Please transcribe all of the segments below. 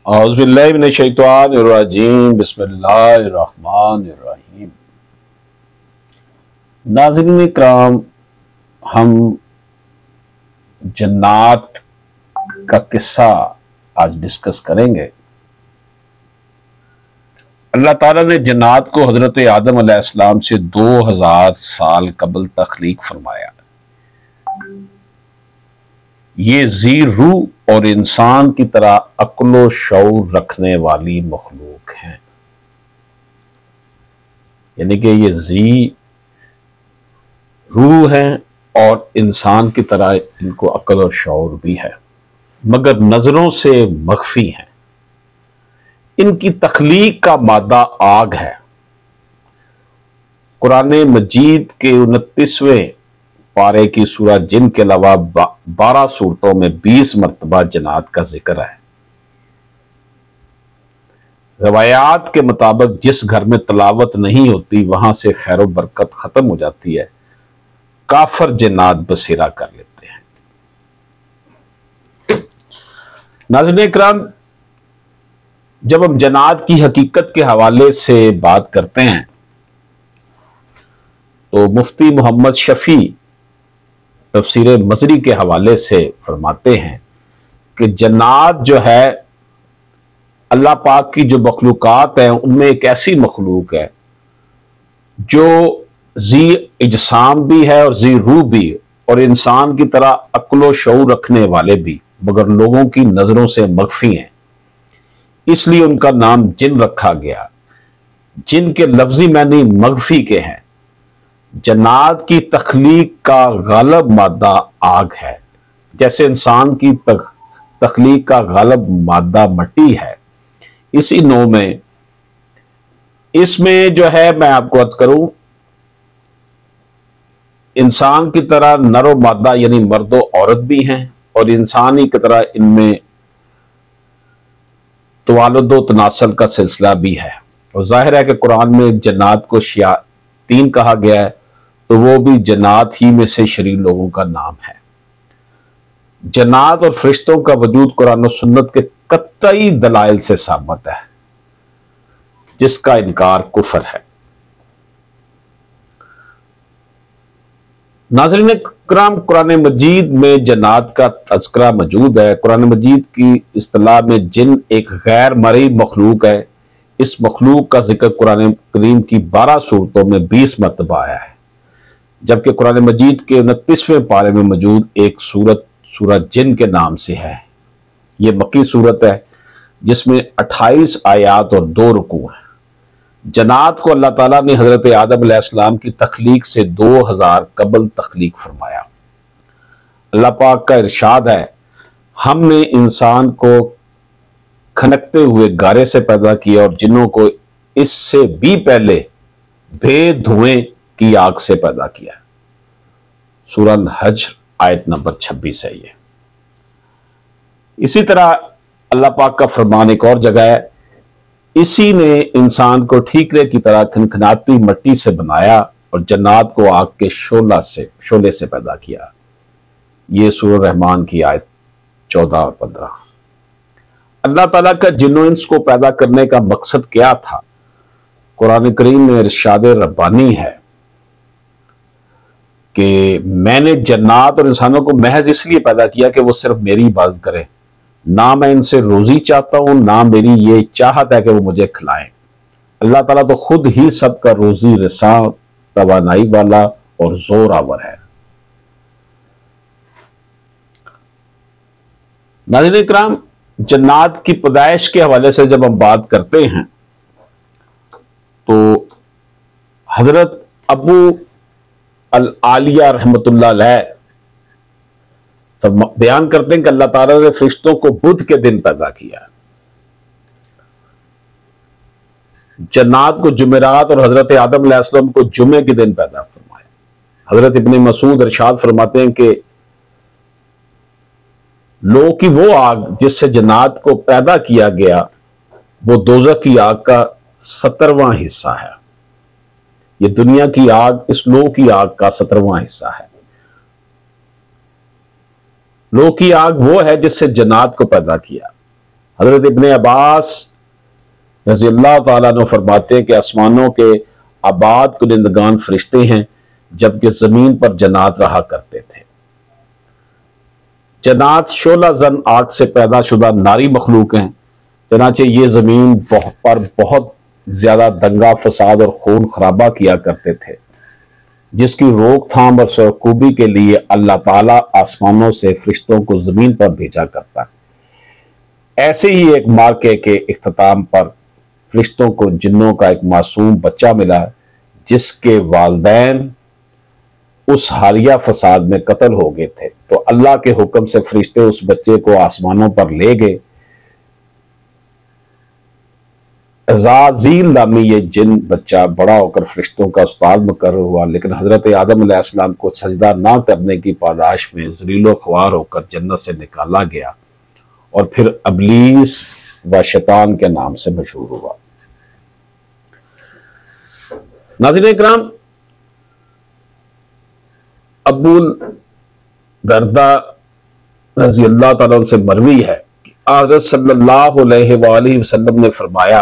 औज़ुबिल्लाहि मिनश्शैतानिर्रजीम बिस्मिल्लाहिर्रहमानिर्रहीम। नाज़रीन इकराम, हम जन्नत का किस्सा आज डिस्कस करेंगे। अल्लाह ताला ने जन्नत को हजरत आदम अलैहिस्सलाम से 2000 साल कबल तख्लीक फरमाया। ये जी रूह और इंसान की तरह अक्ल शऊर रखने वाली मखलूक हैं, यानी कि ये जी रूह है और इंसान की तरह इनको अक्ल और शऊर भी है, मगर नजरों से मख्फी हैं। इनकी तख्लीक का मादा आग है। कुरान मजीद के 29वें पारे की सूरह जिन के अलावा 12 सूरतों में 20 मरतबा जन्नत का जिक्र है। रवायात के मुताबिक जिस घर में तलावत नहीं होती वहां से खैर बरकत खत्म हो जाती है। काफर जन्नत बसेरा कर लेते हैं। नाज़रीन इकराम, जब हम जन्नत की हकीकत के हवाले से बात करते हैं तो मुफ्ती मोहम्मद शफी तफसीर मजरी के हवाले से फरमाते हैं कि जन्नत जो है अल्लाह पाक की जो मखलूकात है उनमें एक ऐसी मखलूक है जो जी इजसाम भी है और जी रूह भी, और इंसान की तरह अक्लो शऊर रखने वाले भी, मगर लोगों की नजरों से मख्फी हैं। इसलिए उनका नाम जिन रखा गया। जिन के लफ्जी मानी मख्फी के हैं। जन्नत की तख्लीक का गालिब मादा आग है, जैसे इंसान की तख्लीक का गालिब मादा मट्टी है। इसी नौ में इसमें जो है मैं आपको अर्ज करूं, इंसान की तरह नरो मादा यानी मर्दो औरत भी हैं और इंसानी की तरह इनमें तवालुदो तनासल का सिलसिला भी है। और जाहिर है कि कुरान में जन्नत को शयातीन कहा गया है, तो वो भी जन्नत ही में से शरीर लोगों का नाम है। जन्नत और फरिश्तों का वजूद कुरान और सुन्नत के कतई दलाइल से साबित है, जिसका इनकार कुफर है। नाज़रीन इकराम, कुरान मजीद में जन्नत का तज़किरा मौजूद है। कुरान मजीद की इस्तिलाह में जिन एक गैर मरई मखलूक है। इस मखलूक का जिक्र कुरान करीम की 12 सूरतों में 20 मरतबा आया है, जबकि कुरान मजीद के 29वें पारे में मौजूद एक सूरत सूरह जिन के नाम से है। यह मक्की सूरत है जिसमें 28 आयात और 2 रुकू हैं। जन्नत को अल्लाह ताला ने हजरत आदम अलैहिस्सलाम की तख्लीक से 2000 कबल तख्लीक फरमाया। अल्लाह पाक का इरशाद है, हमने इंसान को खनकते हुए गारे से पैदा किया और जिन्नों को इससे भी पहले भेद धुएं की आग से पैदा किया। सूरह हज्र आयत नंबर 26 है ये। इसी तरह अल्लाह पाक का फरमान एक और जगह है, इसी ने इंसान को ठीकरे की तरह खनखनाती मट्टी से बनाया और जन्नत को आग के शोले से पैदा किया। ये सूरह रहमान की आयत 14 और 15। अल्लाह ताला का जिन्नो इंस को पैदा करने का मकसद क्या था? कुरान करीम में इरशाद रब्बानी है कि मैंने जन्नत और इंसानों को महज इसलिए पैदा किया कि वो सिर्फ मेरी इबादत करें। ना मैं इनसे रोजी चाहता हूं, ना मेरी ये चाहत है कि वो मुझे खिलाएं। अल्लाह ताला तो खुद ही सबका रोजी रिसा, तवानाई वाला और जोरावर है। नाज़रीन इकराम, जन्नत की पैदाइश के हवाले से जब हम बात करते हैं तो हजरत अबू अल आलिया रहमतुल्लाह अलैह तब बयान करते हैं कि अल्लाह ताला ने फरिश्तों को बुध के दिन पैदा किया, जन्नत को जुमेरात और हजरत आदम अलैहिस्सलाम को जुमे के दिन पैदा फरमाया। हजरत इब्ने मसूद इरशाद फरमाते हैं कि लोग की वो आग जिससे जन्नत को पैदा किया गया वो दोज़ख की आग का 17वां हिस्सा है। ये दुनिया की आग इस लोह की आग का 17वां हिस्सा है। लोह की आग वो है जिससे जन्नत को पैदा किया। हजरत इब्ने अब्बास रज़ी अल्लाह ताला अन्हु फरमाते हैं कि आसमानों के आबाद कुनिंदगान फरिश्ते हैं, जबकि जमीन पर जन्नात रहा करते थे। जन्नात शोला जन आग से पैदा शुदा नारी मखलूक हैं, चनाचे ये जमीन पर बहुत ज्यादा दंगा फसाद और खून खराबा किया करते थे, जिसकी रोकथाम और सरकूबी के लिए अल्लाह ताला आसमानों से फरिश्तों को जमीन पर भेजा करता है। ऐसे ही एक मार्के के इख्तिताम पर फरिश्तों को जिन्नों का एक मासूम बच्चा मिला, जिसके वालिदैन उस हालिया फसाद में कत्ल हो गए थे। तो अल्लाह के हुक्म से फरिश्ते उस बच्चे को आसमानों पर ले गए। अज़ाज़ील नामी ये जिन बच्चा बड़ा होकर फरिश्तों का उस्ताद मुकर्रर हुआ, लेकिन हजरत आदम अलैहिस्सलाम को सजदा ना करने की पादाश में ज़लीलो ख्वार होकर जन्नत से निकाला गया और फिर अबलीस व शैतान के नाम से मशहूर हुआ। नाज़रीन इकराम, अबूल दर्दा रज़ी अल्लाह तआला से मरवी है कि हज़रत सल्लल्लाहु अलैहि वसल्लम ने फरमाया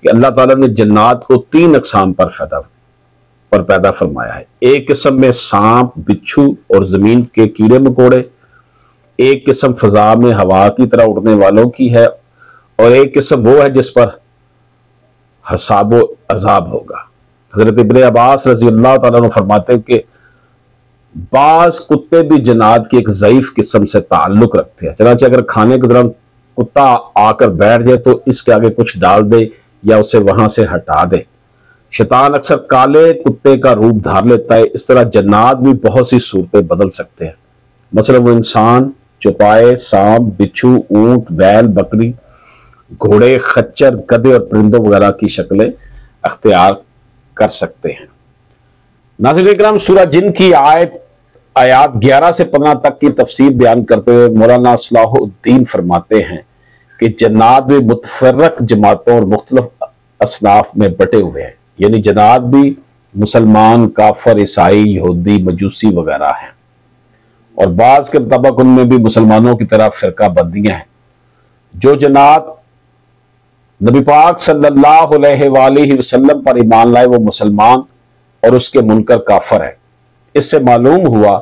कि अल्लाह ताला ने जन्नात को 3 अक़साम पर पैदा फरमाया है। एक किस्म में सांप, बिच्छू और जमीन के कीड़े मकोड़े, एक किस्म फजा में हवा की तरह उड़ने वालों की है, और एक किस्म वो है जिस पर हसाबो अजाब होगा। हजरत इब्ने अब्बास रज़ी अल्लाह तआला अन्हु फरमाते हैं कि बाज कुत्ते भी जन्नात की एक ज़ईफ किस्म से ताल्लुक रखते हैं, चनाचे अगर खाने के दौरान कुत्ता आकर बैठ जाए तो इसके आगे कुछ डाल दे या उसे वहां से हटा दे। शैतान अक्सर काले कुत्ते का रूप धार लेता है। इस तरह जन्नात भी बहुत सी सूरतें बदल सकते हैं। मसलन वो इंसान, चौपाए, सांप, बिच्छू, ऊंट, बैल, बकरी, घोड़े, खच्चर, गधे और परिंदों वगैरह की शक्लें अख्तियार कर सकते हैं। नाज़रीन इकराम, सूरह जिन की आयात 11 से 15 तक की तफसीर बयान करते हुए मौलाना सलाहुद्दीन फरमाते हैं कि जन्नात भी मुतफर्रक जमातों और मुख्तलिफ असनाफ में बटे हुए हैं, यानी जन्नात भी मुसलमान, काफर, ईसाई, यहूदी, मजूसी वगैरह हैं, और बाज के मुताबिक उनमें भी मुसलमानों की तरह फिरका बंदियां हैं। जो जन्नात नबी पाक सल्लल्लाहु अलैहि वसल्लम पर ईमान लाए वो मुसलमान और उसके मुनकर काफर है। इससे मालूम हुआ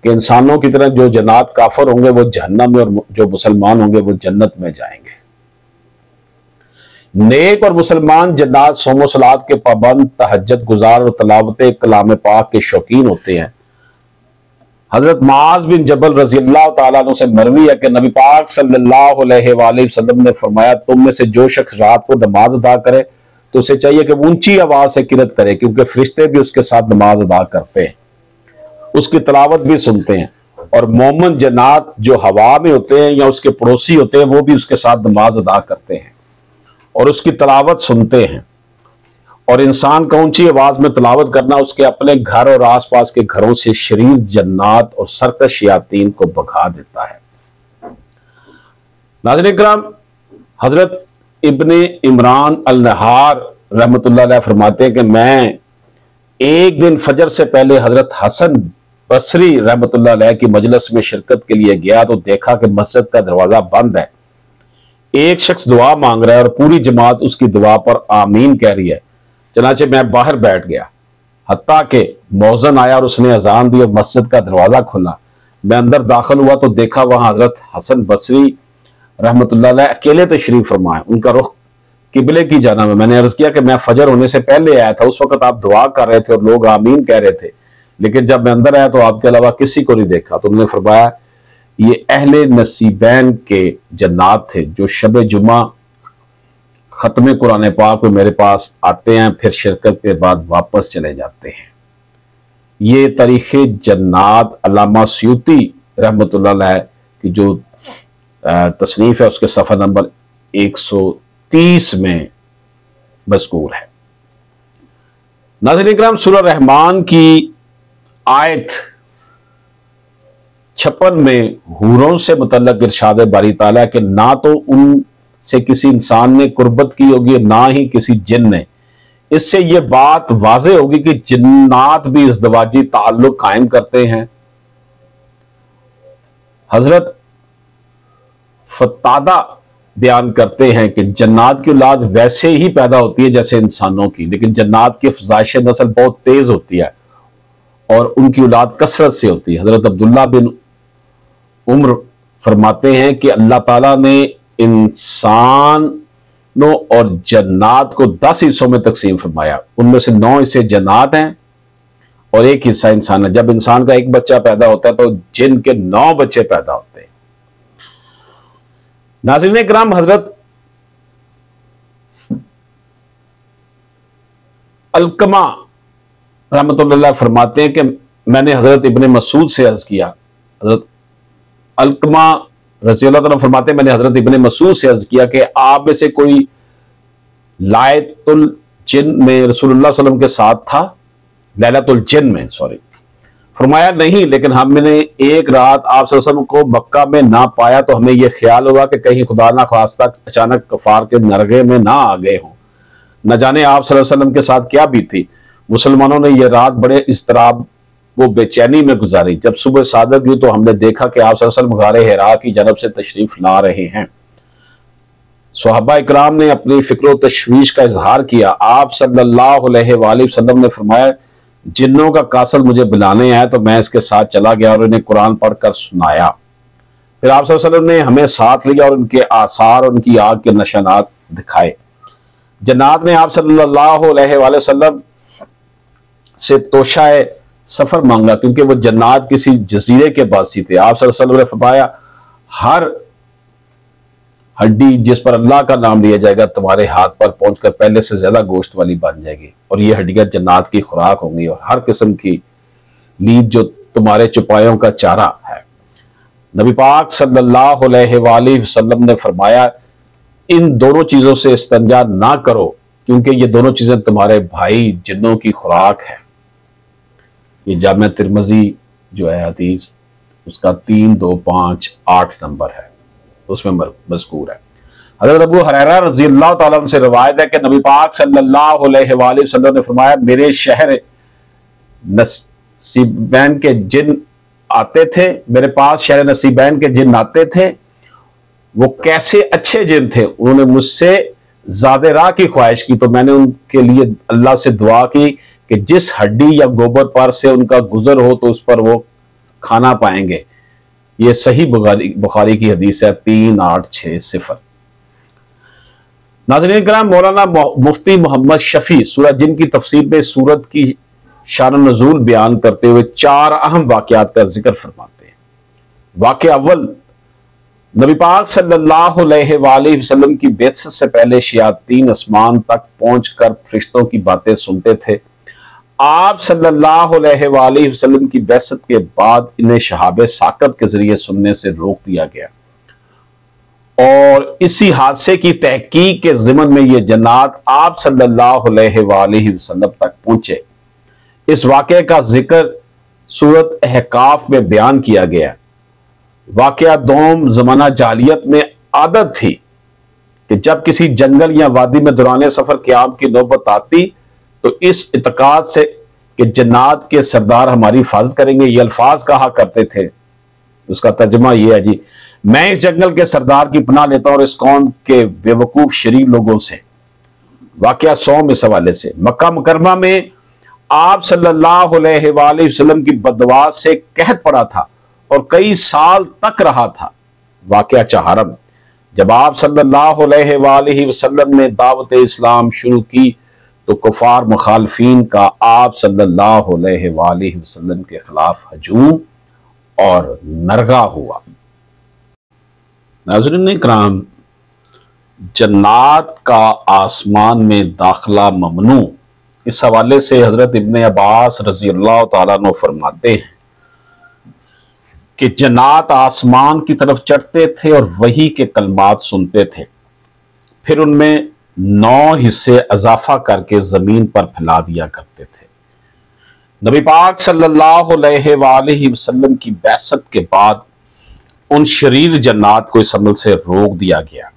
कि इंसानों की तरह जो जन्नात काफर होंगे वो जहन्नम में, और जो मुसलमान होंगे वो जन्नत में जाएंगे। नेक और मुसलमान जन्नात सोमो सलात के पाबंद, तहज्जुद गुजार और तलावत कलाम पाक के शौकीन होते हैं। हजरत मुआज बिन जबल रज़ी अल्लाह तआला अन्हु से मरवी है कि नबी पाक सल्लल्लाहु अलैहि वसल्लम ने फरमाया, तुम में से जो शख्स रात को नमाज अदा करे तो उसे चाहिए कि ऊंची आवाज से किरत करे, क्योंकि फरिश्ते भी उसके साथ नमाज अदा करते हैं, उसकी तलावत भी सुनते हैं, और मोमिन जन्नात जो हवा में होते हैं या उसके पड़ोसी होते हैं वो भी उसके साथ नमाज अदा करते हैं और उसकी तलावत सुनते हैं। और इंसान का ऊंची आवाज में तलावत करना उसके अपने घर और आसपास के घरों से शरीर जन्नात और सरकश शयातीन को भगा देता है। नाज़रीन इकराम, हजरत इब्ने इमरान अल नहार रहमतुल्लाह अलैह फरमाते हैं कि मैं एक दिन फजर से पहले हजरत हसन बसरी रहमतुल्लाह अलैह की मजलिस में शिरकत के लिए गया तो देखा कि मस्जिद का दरवाजा बंद है। एक शख्स दुआ मांग रहा है और पूरी जमात उसकी दुआ पर आमीन कह रही है। चनाचे मैं बाहर बैठ गया, हत्ता के मौजन आया और उसने अजान दी और मस्जिद का दरवाजा खुला। मैं अंदर दाखिल हुआ तो देखा वहां हजरत हसन बसरी रहमतुल्लाह अलैह अकेले तशरीफ फरमाए। उनका रुख किबले की जाना में। मैंने अर्ज किया कि मैं फजर होने से पहले आया था, उस वक्त आप दुआ कर रहे थे और लोग आमीन कह रहे थे, लेकिन जब मैं अंदर आया तो आपके अलावा किसी को नहीं देखा। तो उन्होंने फरमाया ये अहले नसीबैन के जन्नात थे जो शब जुमा खत्म कुरान पाक में मेरे पास आते हैं, फिर शिरकत के बाद वापस चले जाते हैं। ये तारीख़े जन्नात अल्लामा सयूती रहमतुल्लाह अलैह की जो तसनीफ है उसके सफ़ा नंबर 130 में मज़कूर है। नाज़रीन इकराम, सूरह रहमान की आयत 56 में हूरों से मुतल्लक इरशाद बारी ताला के ना तो उनसे किसी इंसान ने कुर्बत की होगी ना ही किसी जिन ने। इससे यह बात वाज़े होगी कि जिन्नात भी इज़दवाजी ताल्लुक कायम करते हैं। हजरत फतादा बयान करते हैं कि जन्नात की औलाद वैसे ही पैदा होती है जैसे इंसानों की, लेकिन जन्नात की अफजाइश नस्ल बहुत तेज होती है और उनकी औलाद कसरत से होती है। हजरत अब्दुल्ला बिन उम्र फरमाते हैं कि अल्लाह ताला ने इंसानों और जन्नात को 10 हिस्सों में तकसीम फरमाया। उनमें से 9 हिस्से जन्नात हैं और 1 हिस्सा इंसान है। जब इंसान का एक बच्चा पैदा होता है तो जिन के 9 बच्चे पैदा होते हैं। नाज़रीन इकराम, हजरत अलकमा रहमतुल्लाह फरमाते हैं कि मैंने हजरत इब्ने मसूद से अर्ज किया। हजरत अलकमा रज़ी अल्लाह तआला फरमाते हैं मैंने हजरत इब्ने मसूद से अर्ज किया कि आप में से कोई लायतुल जिन में रसूलुल्लाह सल्लल्लाहु अलैहि वसल्लम के साथ था? लैलतुल जिन में, सॉरी। फरमाया नहीं, लेकिन हमने एक रात आप सल्लल्लाहु अलैहि वसल्लम को मक्का में ना पाया तो हमें यह ख्याल हुआ कि कहीं खुदा ना खास्ता अचानक कफार के नरगे में ना आ गए हों। न जाने आप सल्लल्लाहु अलैहि वसल्लम के साथ क्या बीती। मुसलमानों ने यह रात बड़े इस्तराब वो बेचैनी में गुजारी। जब सुबह सादत हुई तो हमने देखा कि आप सल्लल्लाहु अलैहि वसल्लम गारे हिरा की जनब से तशरीफ ला रहे हैं। सहाबा इकराम ने अपनी फिक्र तशवीश का इजहार किया। आप सल्लल्लाहु अलैहि वसल्लम ने फरमाया, जिन्नों का कासल मुझे बुलाने आया तो मैं इसके साथ चला गया और उन्हें कुरान पढ़कर सुनाया। फिर आप सल्लल्लाहु अलैहि वसल्लम ने हमें साथ लिया और उनके आसार, उनकी आग के निशानात दिखाए। जन्नात ने आप सल्लल्लाहु अलैहि वसल्लम से तोशाए सफर मांगा क्योंकि वो जन्नात किसी जजीरे के बासी थे। आप सल्लल्लाहु अलैहि वसल्लम ने फरमाया, हर हड्डी जिस पर अल्लाह का नाम लिया जाएगा तुम्हारे हाथ पर पहुंचकर पहले से ज्यादा गोश्त वाली बन जाएगी और ये हड्डियां जन्नात की खुराक होंगी और हर किस्म की लीद जो तुम्हारे चुपायों का चारा है। नबी पाक सल्लल्लाहु अलैहि वसल्लम ने फरमाया, इन दोनों चीजों से इस्तंजा ना करो क्योंकि ये दोनों चीजें तुम्हारे भाई जिन्नों की खुराक है। ये जामे तिरमिज़ी जो है हदीस उसका 3258 नंबर है, उसमें मज़कूर है। हज़रत अबू हुरैरा रज़ी अल्लाह तआला अन्हु से रिवायत है कि नबी पाक सल्लल्लाहु अलैहि वसल्लम ने फरमाया, मेरे शहर नसीबैन के जिन आते थे, मेरे पास शहर नसीबैन के जिन आते थे, वो कैसे अच्छे जिन थे। उन्होंने मुझसे ज़ादे राह की ख्वाहिश की तो मैंने उनके लिए अल्लाह से दुआ की कि जिस हड्डी या गोबर पर से उनका गुजर हो तो उस पर वो खाना पाएंगे। ये सही बुखारी की हदीस है 3860। नाज़रीन किराम, मौलाना मुफ्ती मोहम्मद शफी सूरह जिन की तफसीर में सूरत की शान नज़ूल बयान करते हुए 4 अहम वाक़यात का जिक्र फरमाते हैं। वाक़या अव्वल, नबी पाक सल्लल्लाहु अलैहि वसल्लम की बेअसत से पहले शयातीन आसमान तक पहुंचकर फरिश्तों की बातें सुनते थे। आप सल्लल्लाहु अलैहि वसल्लम की बेअसत के बाद इन्हें शहाबे साकत के जरिए सुनने से रोक दिया गया और इसी हादसे की तहकीक के ज़िमन में ये जन्नात आप सल्लल्लाहु अलैहि वसल्लम तक पहुंचे। इस वाक़े का जिक्र सूरत अहकाफ में बयान किया गया। वाक़या दोम ज़माना जालियत में आदत थी कि जब किसी जंगल या वादी में दौरान सफर क़याम की नौबत आती तो इस इत्तेकाद से कि जन्नात के सरदार हमारी हिफाजत करेंगे, ये अल्फाज कहा करते थे। उसका तर्जुमा ये है जी, मैं इस जंगल के सरदार की पनाह लेता हूं और इस कौम के बेवकूफ शरीफ लोगों से। वाक़या सौम इस हवाले से मक्का मुकरमा में आप सल्लल्लाहु अलैहि वसल्लम की बददुआ से कहत पड़ा था और कई साल तक रहा था। वाक़या चहारम, जब आप सल्लल्लाहु अलैहि वसल्लम ने दावत इस्लाम शुरू की तो कुफार मुखालफीन का आप सल्लल्लाहु अलैहि वसल्लम के खिलाफ हजूम और नरगा हुआ। नाज़रीन इकराम, जन्नात का आसमान में दाखिला ममनू, इस हवाले से हजरत इब्ने अब्बास रज़ी अल्लाह तआला अन्हु फरमाते हैं कि जन्नात आसमान की तरफ चढ़ते थे और वही के कलमात सुनते थे, फिर उनमें 9 हिस्से अजाफा करके जमीन पर फैला दिया करते थे। नबी पाक सल्लल्लाहु अलैहि वसल्लम की बैसत के बाद उन शरीर जन्नात को इस अमल से रोक दिया गया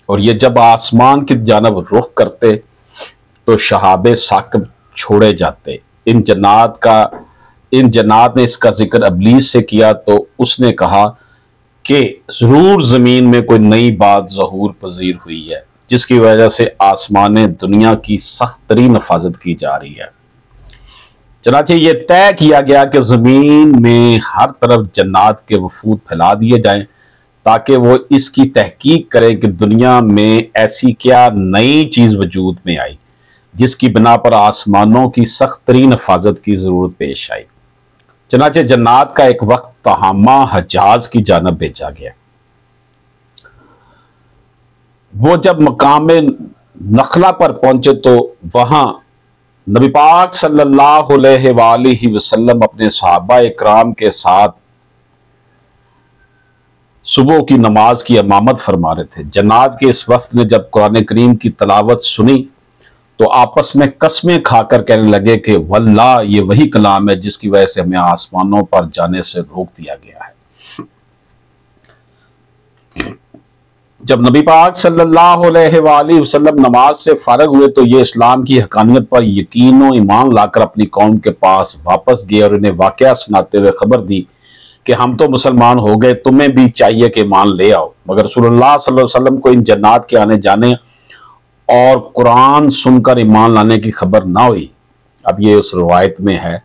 और ये जब आसमान की जानब रुख करते तो शहाबे साकिब छोड़े जाते। इन जन्नात ने इसका जिक्र अबलीस से किया तो उसने कहा कि जरूर जमीन में कोई नई बात ज़हूर पजीर हुई है जिसकी वजह से आसमान दुनिया की सख्त तरीन हिफाजत की जा रही है। चनाचे ये तय किया गया कि जमीन में हर तरफ जन्नात के वफूद फैला दिए जाएं ताकि वो इसकी तहकीक करें कि दुनिया में ऐसी क्या नई चीज वजूद में आई जिसकी बिना पर आसमानों की सख्त तरीन हिफाजत की जरूरत पेश आई। चनाचे जन्नात का एक वक्त तहामा हजाज की जानब भेजा गया। वो जब मकाम नखला पर पहुंचे तो वहां नबी पाक सल्लल्लाहु अलैहि वसल्लम अपने सहाबा इकराम के साथ सुबह की नमाज की इमामत फरमा रहे थे। जन्नात के इस वक्त ने जब कुरान करीम की तलावत सुनी तो आपस में कस्में खाकर कहने लगे कि वल्लाह ये वही कलाम है जिसकी वजह से हमें आसमानों पर जाने से रोक दिया गया है। जब नबी पाक सल्लल्लाहु अलैहि वसल्लम नमाज से फारग हुए तो ये इस्लाम की हकानियत पर यकीन और ईमान लाकर अपनी कौम के पास वापस गए और उन्हें वाकया सुनाते हुए खबर दी कि हम तो मुसलमान हो गए, तुम्हें भी चाहिए कि ईमान ले आओ। मगर रसूलुल्लाह सल्लल्लाहु अलैहि वसल्लम को इन जन्नात के आने जाने और कुरान सुनकर ईमान लाने की खबर ना हुई। अब ये उस रवायत में है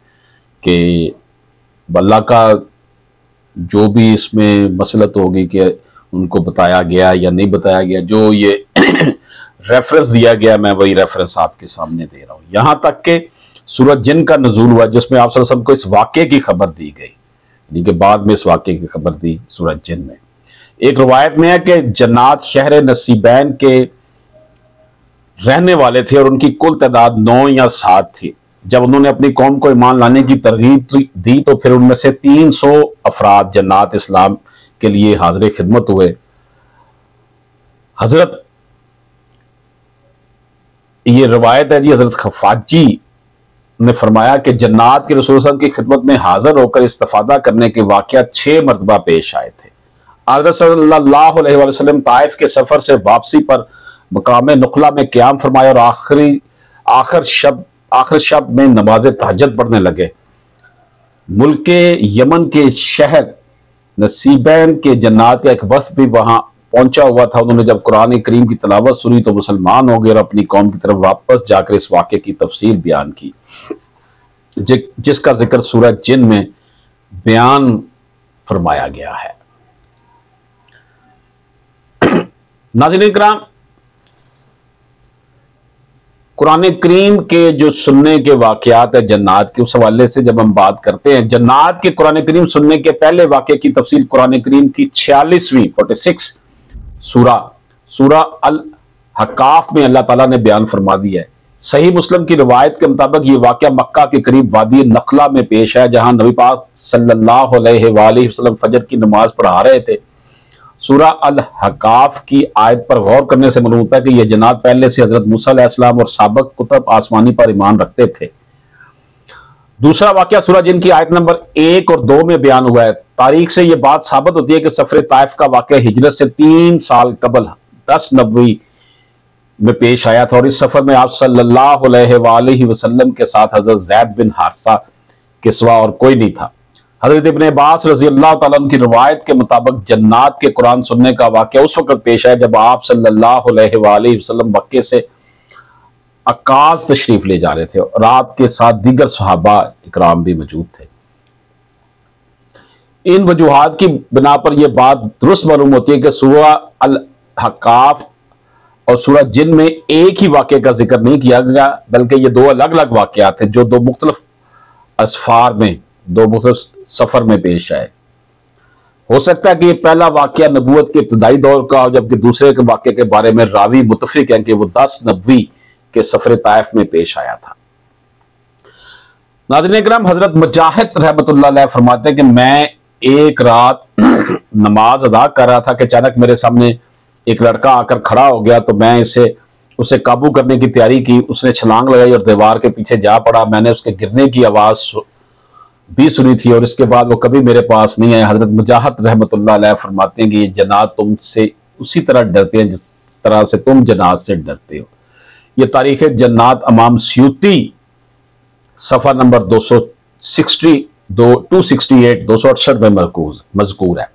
कि अल्लाह का जो भी इसमें मसलत होगी कि उनको बताया गया या नहीं बताया गया, जो ये रेफरेंस दिया गया मैं वही रेफरेंस आपके सामने दे रहा हूं। यहां तक कि सूरत जिन का नजूल हुआ जिसमें आप सल्लल्लाहु अलैहि वसल्लम को इस वाक्य की खबर दी गई, यानी कि बाद में इस वाक्य की खबर दी सूरत जिन में। एक रवायत में है कि जन्नात शहर नसीबैन के रहने वाले थे और उनकी कुल तादाद 9 या 7 थी। जब उन्होंने अपनी कौम को ईमान लाने की तरगीब दी तो फिर उनमें से 300 अफराद जन्नात इस्लाम के लिए हाजिर खिदमत हुए। हजरत ये रवायत है जी, हजरत खफाजी ने फरमाया कि जन्नात के रसूल सल्लल्लाहु अलैहि वसल्लम की खिदमत में हाजिर होकर इस्तिफादा करने के वाकया 6 मरतबा पेश आए थे। हजरत सल्लल्लाहु अलैहि वसल्लम ताइफ के सफर से वापसी पर मकाम नुखला में क़याम फरमाया और आखिर शब में नमाज तहज्जुद पढ़ने लगे। मुल्क यमन के शहर नसीबैन के जन्नात का एक वफ्द भी वहां पहुंचा हुआ था। उन्होंने जब कुरान करीम की तलावत सुनी तो मुसलमान हो गए और अपनी कौम की तरफ वापस जाकर इस वाक़े की तफसील बयान की जिसका जिक्र सूरह जिन में बयान फरमाया गया है। नाज़रीन किराम, कुरान करीम के जो सुनने के वाकयात है जन्नात के, उस हवाले से जब हम बात करते हैं जन्नात के कुरान करीम सुनने के पहले वाक़े की तफसील कुरान करीम की 46 सूरा अल हकाफ में अल्लाह ताला ने बयान फरमा दिया है। सही मुस्लिम की रिवायत के मुताबिक ये वाक़या मक्का के करीब वादी नखला में पेश है जहां नबी पाक सल्लल्लाहु अलैहि वसल्लम फजर की नमाज पढ़ा रहे थे। सूरा अल हकाफ की आयत पर गौर करने से मालूम होता है कि यह जन्नात पहले से हजरत मूसा अलैहिस्सलाम और साबिक कुतुब आसमानी पर ईमान रखते थे। दूसरा वाकया सूरह जिन की आयत नंबर 1 और 2 में बयान हुआ है। तारीख से यह बात साबित होती है कि सफर ताइफ का वाकया हिजरत से 3 साल कबल 10 नबवी में पेश आया था और इस सफर में आप सल्लल्लाहु अलैहि वसल्लम के साथ हजरत ज़ैद बिन हारिसा के सिवा और कोई नहीं था। हजरत इब्न अब्बास रज़ी अल्लाह तआला अन्हु की रिवायत के मुताबिक जन्नात के कुरान सुनने का वाकया उस वक्त पेश आया जब आप सल्लल्लाहु अलैहि वसल्लम मक्के से अक्काज़ तशरीफ ले जा रहे थे और रात के साथ दीगर सहाबा इकराम भी मौजूद थे। इन वजूहात की बिना पर यह बात दुरुस्त मालूम होती है कि सूरह अल हकाफ और सूरह जिन में एक ही वाक़े का जिक्र नहीं किया गया, बल्कि ये 2 अलग अलग वाक़यात थे जो 2 मुख्तलिफ असफार में 2 मुख्तलिफ सफर में पेश आए। हो सकता है कि पहला वाक़या नबूवत के इब्तिदाई दौर का, जबकि दूसरे के वाक़े के बारे में रावी मुत्तफिक हैं कि वो 10 नबवी के सफर ताइफ में पेश आया था। नाज़रीन किराम, हजरत मुजाहिद रहमतुल्लाह अलैह फरमाते हैं कि मैं एक रात नमाज अदा कर रहा था कि अचानक मेरे सामने एक लड़का आकर खड़ा हो गया तो मैं उसे काबू करने की तैयारी की। उसने छलांग लगाई और दीवार के पीछे जा पड़ा। मैंने उसके गिरने की आवाज भी सुनी थी और इसके बाद वो कभी मेरे पास नहीं आए। हजरत मुजाहिद रहमतुल्लाह अलैह फरमाते हैं कि ये जन्नात तुमसे उसी तरह डरते हैं जिस तरह से तुम जन्नात से डरते हो। ये तारीख जन्नात इमाम स्यूती सफ़ा नंबर 268 में मज़कूर है।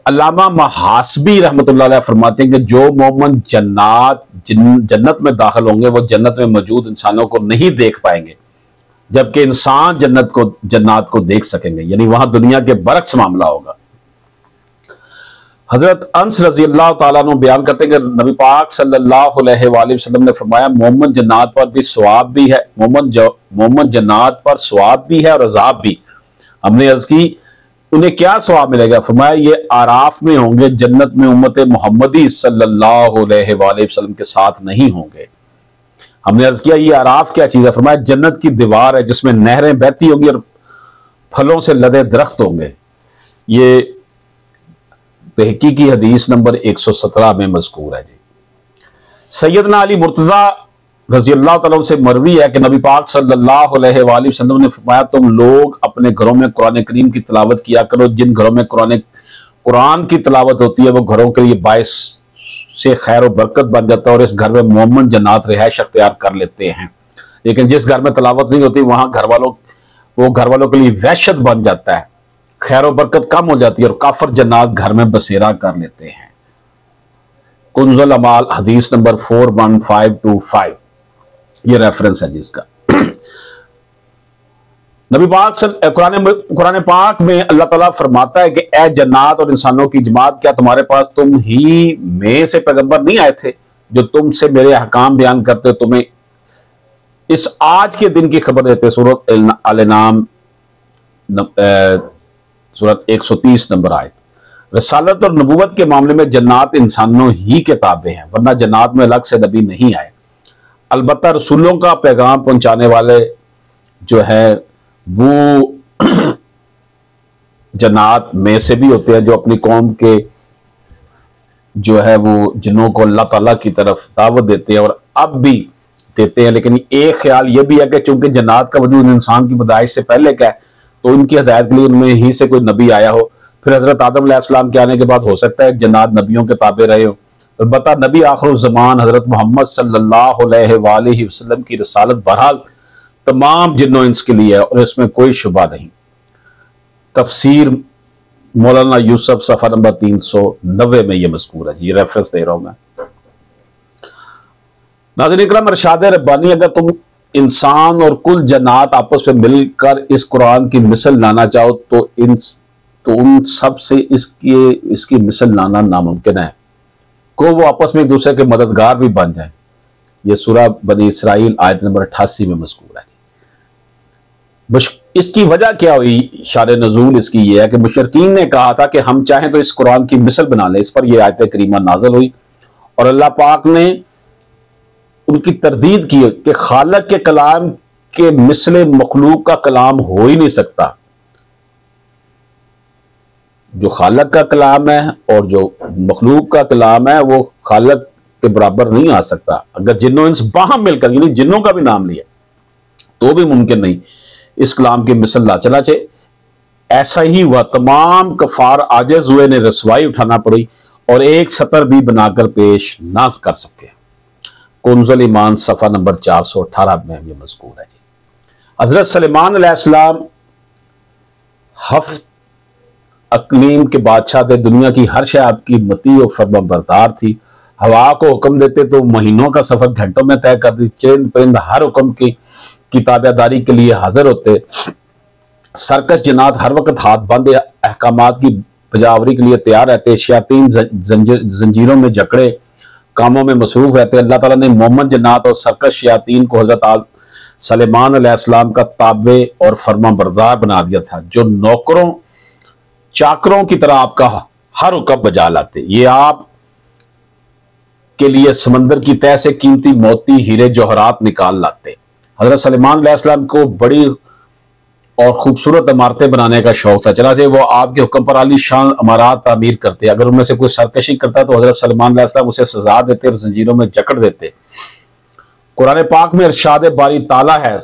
अल्लामा महासबी रहमतुल्लाह अलैह फरमाते हैं कि जो मोमिन जन्नत में दाखिल होंगे वो जन्नत में मौजूद इंसानों को नहीं देख पाएंगे, जबकि इंसान जन्नत को देख सकेंगे, यानी वहां दुनिया के बरक्स मामला होगा। हजरत अनस रजी अल्लाह तआला अन्हु बयान करते हैं कि नबी पाक सल्लल्लाहु अलैहि वसल्लम ने फरमाया, मोमिन जन्नत पर भी सवाब भी है, मोमिन जन्नत पर सवाब भी है और अजाब भी। हमने अर्ज की उन्हें क्या सवाब मिलेगा? फरमाया ये आराफ में होंगे, जन्नत में उम्मत मोहम्मदी सल्लल्लाहु अलैहि वसल्लम के साथ नहीं होंगे। हमने अर्ज किया ये आराफ क्या चीज है? फरमाया जन्नत की दीवार है जिसमें नहरें बहती होंगी और फलों से लदे दरख्त होंगे। ये तहकीकी हदीस नंबर 117 में मज़कूर है जी। सैयदना अली मुर्तजा रजी अल्लाह तआला से मरवी है कि नबी पाक सल्लल्लाहु अलैहि वसल्लम ने फरमाया, तुम लोग अपने घरों में कुरान करीम की तिलावत किया करो। जिन घरों में कुरान की तिलावत होती है वो घरों के लिए बायस से खैर और बरकत बन जाता है और इस घर में मोमिन जन्नत रिहाइश अख्तियार कर लेते हैं। लेकिन जिस घर में तिलावत नहीं होती वहां घर वालों के लिए वहशत बन जाता है, खैर और बरकत कम हो जाती है और काफर जन्नत घर में बसेरा कर लेते हैं। कुंजुल अमाल हदीस नंबर 41525 ये रेफरेंस है जिसका। नबी पाक कुरान पाक में अल्लाह ताला फरमाता है कि ए जन्नत और इंसानों की जमात, क्या तुम्हारे पास तुम ही में से पैगंबर नहीं आए थे जो तुमसे मेरे अहकाम बयान करते, तुम्हें इस आज के दिन की खबर देते। सूरत अल-नाम सूरत 130 नंबर आयत। रसालत और नबूवत के मामले में जन्नत इंसानों ही के ताबे हैं, वरना जन्नत में अलग से नबी नहीं आए। अलबत्ता रसूलों का पैगाम पहुंचाने वाले जो है वो जन्नत में से भी होते हैं, जो अपनी कौम के जो है वो जिन्हों को अल्लाह ताला की तरफ दावत देते हैं और अब भी देते हैं। लेकिन एक ख्याल ये भी है कि चूंकि जन्नत का वजूद इंसान की पैदाइश से पहले का है तो उनकी हिदायत के लिए उनमें ही से कोई नबी आया हो। फिर हजरत आदम अलैहिस्सलाम के आने के बाद हो सकता है जन्नत नबियों के ताबे रहे हो। अलबत्ता नबी आखिर ज़मान हजरत मोहम्मद सल्लल्लाहु अलैहि वसल्लम की रसालत बहरहाल तमाम जिन्नो इंस के लिए है और इसमें कोई शुबा नहीं। तफसीर मौलाना यूसुफ सफा नंबर 390 में यह मज़कूर है, ये रेफरेंस दे रहा हूं मैं। नाज़रीन इकराम, इरशाद रब्बानी, अगर तुम इंसान और कुल जन्नत आपस में मिलकर इस कुरान की मिसल लाना चाहो तो उन सब से इसकी मिसल लाना नामुमकिन है को वो आपस में एक दूसरे के मददगार भी बन जाए। ये सूरह बनी इसराइल आयत नंबर 88 में मज़कूर है। इसकी वजह क्या हुई? शार नज़ूल इसकी यह है कि मुशरिकीन ने कहा था कि हम चाहें तो इस कुरान की मिसल बना लें। इस पर यह आयत करीमा नाज़िल हुई और अल्लाह पाक ने उनकी तरदीद की कि खालिक के कलाम के मिसले मखलूक का कलाम हो ही नहीं सकता। जो खालिक का कलाम है और जो मखलूक का कलाम है वो खालिक के बराबर नहीं आ सकता। अगर जिन्नों इंस बाहम मिलकर, यानी जिन्नों का भी नाम लिया तो भी मुमकिन नहीं इस कलाम की मिसल ला चला चाहिए। ऐसा ही हुआ, तमाम कफार आजिज हुए ने रसवाई उठाना पड़ी और एक सतर भी बनाकर पेश ना कर सके। कुंजुल ईमान सफा नंबर 418 में ये मज़कूर है जी। हजरत सलेमान अलैहिस्सलाम हफ्त अकलीम के बादशाह थे। दुनिया की हर शय आपकी मती और फर्माबरदार थी। हवा को हुक्म देते तो महीनों का सफर घंटों में तय कर दी। चंद परिंद हर हुक्म की ताबेदारी के लिए हाजिर होते। सरकश जन्नत हर वक्त हाथ बंद अहकामात की बजावरी के लिए तैयार रहते। शयातीन जंजीरों में जकड़े कामों में मसरूफ रहते। अल्लाह ताला ने मोमिन जन्नत और सरकश शयातीन को हजरत सलेमान अलैहिस्सलाम का ताबे और फर्मा बरदार बना दिया था, जो नौकरों चाकरों की तरह आपका हर हुक्म बजा लाते। ये आप के लिए समंदर की तह से कीमती मोती हीरे जौहरात निकाल लाते। हजरत सलेमान अलैहिस्सलाम को बड़ी और खूबसूरत इमारतें बनाने का शौक था, चनाचे वो आपके हुक्म पर आलीशान इमारत तामीर करते। अगर उनमें से कोई सरकशी करता तो हजरत सलेमान अलैहिस्सलाम उसे सजा देते और जंजीरों में जकड़ देते। कुरान पाक में इरशाद बारी ताला है,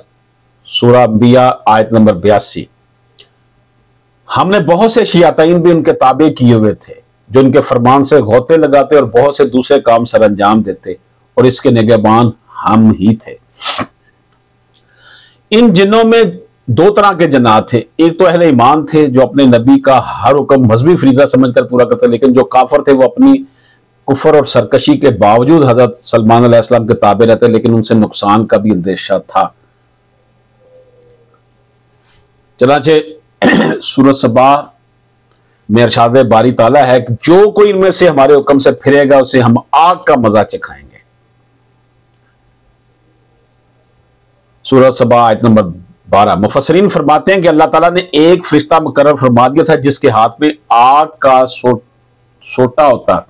सूरह अंबिया आयत नंबर 82। हमने बहुत से शयातीन भी उनके ताबे किए हुए थे जो उनके फरमान से गौते लगाते और बहुत से दूसरे काम सर अंजाम देते और इसके निगहबान हम ही थे। इन जिन्नों में दो तरह के जन्नात थे। एक तो अहले ईमान थे जो अपने नबी का हर हुक्म मजहबी फरीजा समझकर पूरा करते, लेकिन जो काफर थे वो अपनी कुफर और सरकशी के बावजूद हजरत सलमान अलैहिस्सलाम के ताबे रहते, लेकिन उनसे नुकसान का भी अंदेशा था। चनाचे सूरत सबा में इरशाद बारी ताला है कि जो कोई इनमें से हमारे हुक्म से फिरेगा उसे हम आग का मजा चखाएंगे। सूरत सबा आयत नंबर 12। मुफस्सिरीन फरमाते हैं कि अल्लाह ताला ने एक फरिश्ता मुकर्रर फरमा दिया था जिसके हाथ में आग का सोटा होता।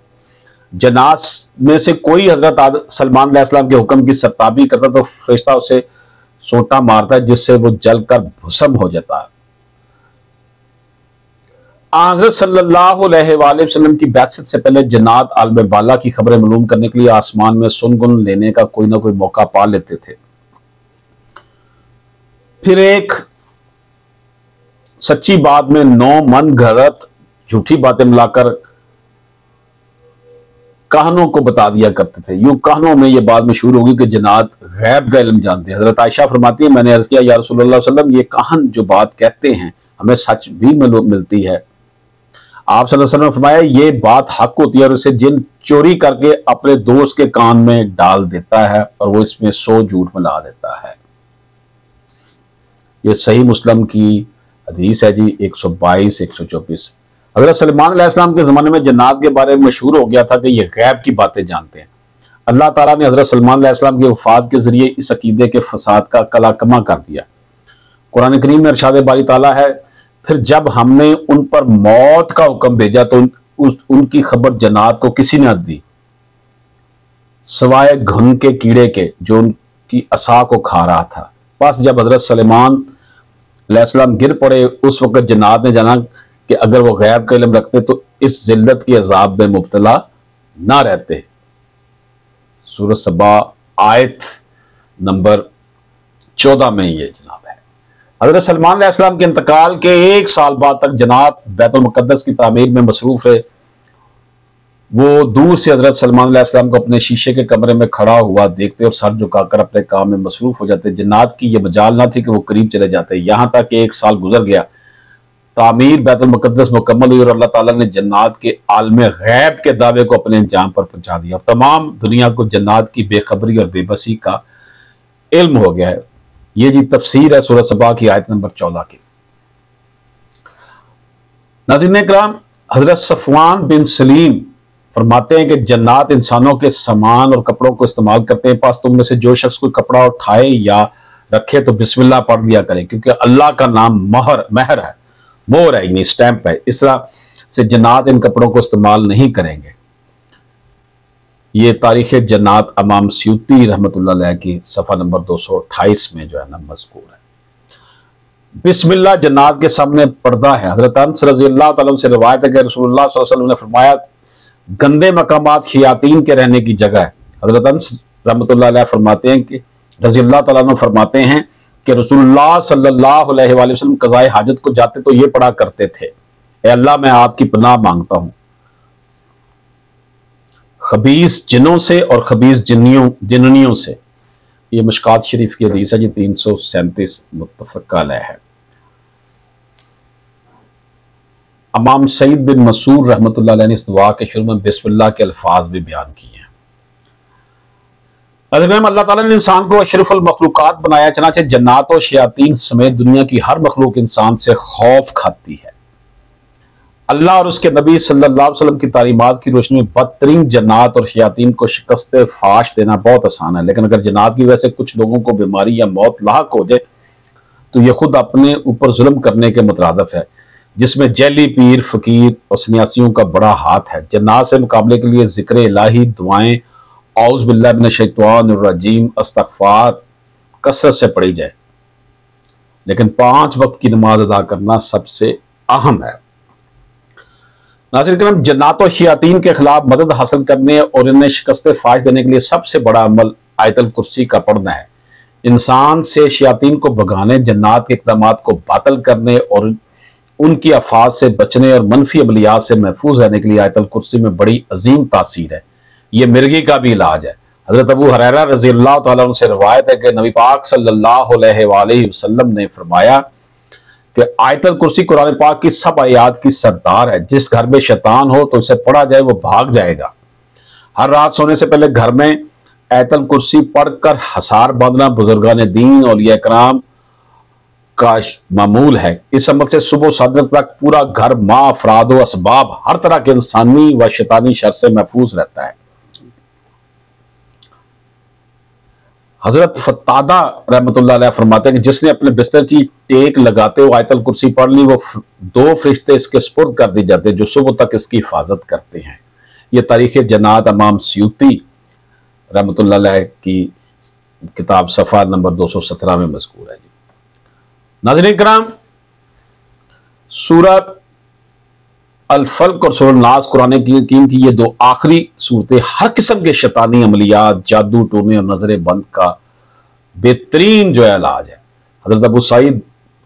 जनास में से कोई हजरत सलमान अलैहिस्सलाम के हुक्म की सरताबी करता तो फरिश्ता उसे सोटा मारता है जिससे वो जलकर भस्म हो जाता है। हज़रत सल्लल्लाहु अलैहि वसल्लम की बैअत से पहले जन्नात आलम बाला की खबरें मालूम करने के लिए आसमान में सुनगुन लेने का कोई ना कोई मौका पा लेते थे। फिर एक सच्ची बात में 9 मन गलत झूठी बातें मिलाकर कहानों को बता दिया करते थे। यूं कहानों में यह बात मशहूर होगी कि जन्नात गैब का इल्म जानते हैं। हजरत आयशा फरमाती है, मैंने अर्ज किया या रसूलुल्लाह सल्लल्लाहु अलैहि वसल्लम, ये कहान जो बात कहते हैं हमें सच भी मिलती है। आप सल्लल्लाहु अलैहि वसल्लम ने फरमाया, ये बात हक होती है और इसे जिन चोरी करके अपने दोस्त के कान में डाल देता है और वो इसमें 100 झूठ मिला देता है। ये सही मुस्लिम की हदीस है जी, 122 124। हज़रत सलमान अलैहिस्सलाम के ज़माने में जन्नात के बारे में मशहूर हो गया था कि ये गैब की बातें जानते हैं। अल्लाह ताला ने हज़रत सलमान अलैहिस्सलाम की वफ़ात के ज़रिए इस अकीदे के फसाद का कलाकमा कर दिया। कुरान करीम में इरशाद बारी ताला है, फिर जब हमने उन पर मौत का हुक्म भेजा तो उनकी खबर जन्नात को किसी ने दी, सवाए घुन के कीड़े के जो उनकी असा को खा रहा था। बस जब हज़रत सलमान अलैहिस्सलाम गिर पड़े उस वक्त जन्नात ने जाना कि अगर वो गैब का इल्म रखते तो इस जिल्लत के अजाब में मुब्तला ना रहते। सूरत सबा आयत नंबर 14 में ये जनाब है। हज़रत सलमान अलैहिस्सलाम के इंतकाल के 1 साल बाद तक जन्नात बैतुल मुक़द्दस की तामीर में मसरूफ है। वो दूर से हज़रत सलमान अलैहिस्सलाम को अपने शीशे के कमरे में खड़ा हुआ देखते और सर झुकाकर अपने काम में मसरूफ हो जाते। जन्नात की यह मजाल ना थी कि वो करीब चले जाते। यहां तक कि 1 साल गुजर गया, तामीर बैतुल मुक़द्दस मुकम्मल हुई और अल्लाह ताला ने जन्नात के आलम गैब के दावे को अपने अंजाम पर पहुंचा दिया। तमाम दुनिया को जन्नात की बेखबरी और बेबसी का इल्म हो गया है। ये जी तफसीर है सूरत सबा की आयत नंबर 14 की। नाज़रीन इकराम, हजरत सफवान बिन सलीम फरमाते हैं कि जन्नात इंसानों के सामान और कपड़ों को इस्तेमाल करते हैं। पास तुम में से जो शख्स कोई कपड़ा उठाए या रखे तो बिस्मिल्लाह पढ़ लिया करे, क्योंकि अल्लाह का नाम महर है, मोहर है, यानी स्टैंप है। इस तरह से जन्नात इन कपड़ों को इस्तेमाल नहीं करेंगे। ये तारीख जन्नात इमाम स्यूती रहमतुल्लाह अलैह की सफ़ा नंबर 228 में जो है ना मज़कूर है। बिस्मिल्लाह जन्नात के सामने पर्दा है। हज़रत अनस रज़ियल्लाहु तआला से रिवायत है कि रसूलुल्लाह सल्लल्लाहु अलैहि वसल्लम ने फरमाया, गंदे मकामात खियातीन के रहने की जगह है। हज़रत अनस रहमतुल्लाह अलैह फरमाते हैं कि रज़ियल्लाहु तआला अन्हु फरमाते हैं कि रसूलुल्लाह सल्लल्लाहु अलैहि वसल्लम क़ज़ाए हाजत को जाते तो ये पढ़ा करते थे, ए अल्लाह मैं आपकी पनाह मांगता हूं खबीस जिनों से और खबीस जिन्नियों से। ये मिशकात शरीफ की हदीस है जी, 337 मुत्तफ़क़ अलैह है। इमाम सईद बिन मसूर रहमतुल्लाह अलैह ने इस दुआ के शुरू में बिस्मिल्लाह के अल्फाज भी बयान किए हैं। अल्लाह ताला ने इंसान को अशरफुल मखलूकात बनाया, चनाचे जन्नात और शयातीन समेत दुनिया की हर मखलूक इंसान से खौफ खाती है। अल्लाह और उसके नबी सल्लल्लाहु अलैहि वसल्लम की तालीमात की रोशनी में बदतरीन जन्नात और शयातीन को शिकस्त फाश देना बहुत आसान है, लेकिन अगर जन्नात की वजह से कुछ लोगों को बीमारी या मौत लाहक हो जाए तो यह खुद अपने ऊपर जुल्म करने के मुतरादिफ है, जिसमें जैली पीर, फकीर और सन्यासियों का बड़ा हाथ है। जन्नात से मुकाबले के लिए जिक्र इलाही, दुआएं, औज़ु बिल्लाहि मिनश शैतानिर रजीम, इस्तग़फ़ार कसरत से पढ़ी जाए, लेकिन 5 वक्त की नमाज अदा करना सबसे अहम है। नाज़रीन करम, जन्नात और शयातीन के खिलाफ मदद हासिल करने और इन्हें शिकस्त फाश देने के लिए सबसे बड़ा अमल आयतुल कुर्सी का पढ़ना है। इंसान से शयातीन को भगाने, जन्नात के इक़दामात को बातिल करने और उनकी आफात से बचने और मनफी अमलियात से महफूज रहने के लिए आयतुल कुर्सी में बड़ी अजीम तासीर है। यह मिर्गी का भी इलाज है हजरत अबू हुरैरा रज़ी अल्लाह तआला अन्हु से रिवायत है कि नबी पाक सल्लल्लाहु अलैहि वसल्लम ने फरमाया कि आयतल कुर्सी कुरान पाक की सब आयात की सरदार है। जिस घर में शैतान हो तो उसे पढ़ा जाए वो भाग जाएगा। हर रात सोने से पहले घर में आयतल कुर्सी पढ़कर हसार बांधना बुजुर्गान दीन औलिया कराम का मामूल है। इस अमल से सुबह सादत तक पूरा घर माँ अफराद व असबाब हर तरह के इंसानी व शैतानी शर से महफूज रहता है। हजरत फतादा रहमतुल्लाह अलैह फरमाते हैं कि जिसने अपने बिस्तर की टेक लगाते हुए आयतल कुर्सी पढ़ ली, वो 2 फरिश्ते इसके सुपुर्द कर दी जाते हैं जो सुबह तक इसकी हिफाजत करते हैं। ये तारीख जन्नात इमाम सयूती रहमतुल्लाह अलैह की किताब सफ़ा नंबर 217 में मज़कूर है। नाज़रीन किराम, सूरत अल-फल्क और सूरत नास कुरान हकीम की ये 2 आखिरी सूरतें हर किस्म के शैतानी अमलियात, जादू टोने और नजर बंद का बेहतरीन जो है इलाज है। हजरत अबू सईद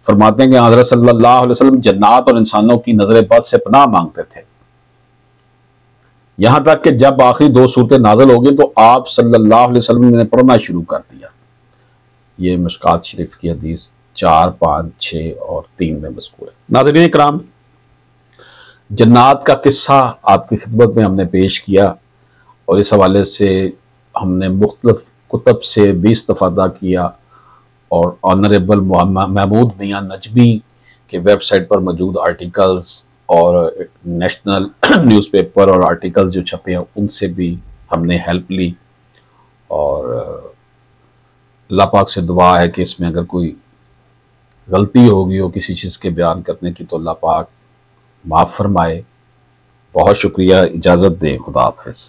फरमाते हैं कि हजरत सल्लल्लाहु अलैहि वसल्लम जन्नात और इंसानों की नजर बद से पनाह मांगते थे, यहां तक कि जब आखिरी 2 सूरतें नाज़िल हो गई तो आप सल्लल्लाहु अलैहि वसल्लम ने पढ़ना शुरू कर दिया। ये मिशकात शरीफ की हदीस 4, 5, 6 और 3 में मज़कूर है। नाज़रीन इकराम, जन्नात का किस्सा आपकी खिदमत में हमने पेश किया और इस हवाले से हमने मुख्तलिफ कुतब से भी इस्तिफ़ादा किया और ऑनरेबल महमूद मियां नजमी के वेबसाइट पर मौजूद आर्टिकल्स और नेशनल न्यूज़पेपर और आर्टिकल्स जो छपे हैं उनसे भी हमने हेल्प ली। और अल्लाह पाक से दुआ है कि इसमें अगर कोई गलती होगी हो किसी चीज़ के बयान करने की तो अल्लाह पाक माफ़ फरमाए। बहुत शुक्रिया, इजाज़त दें, खुदा हाफ़िज़।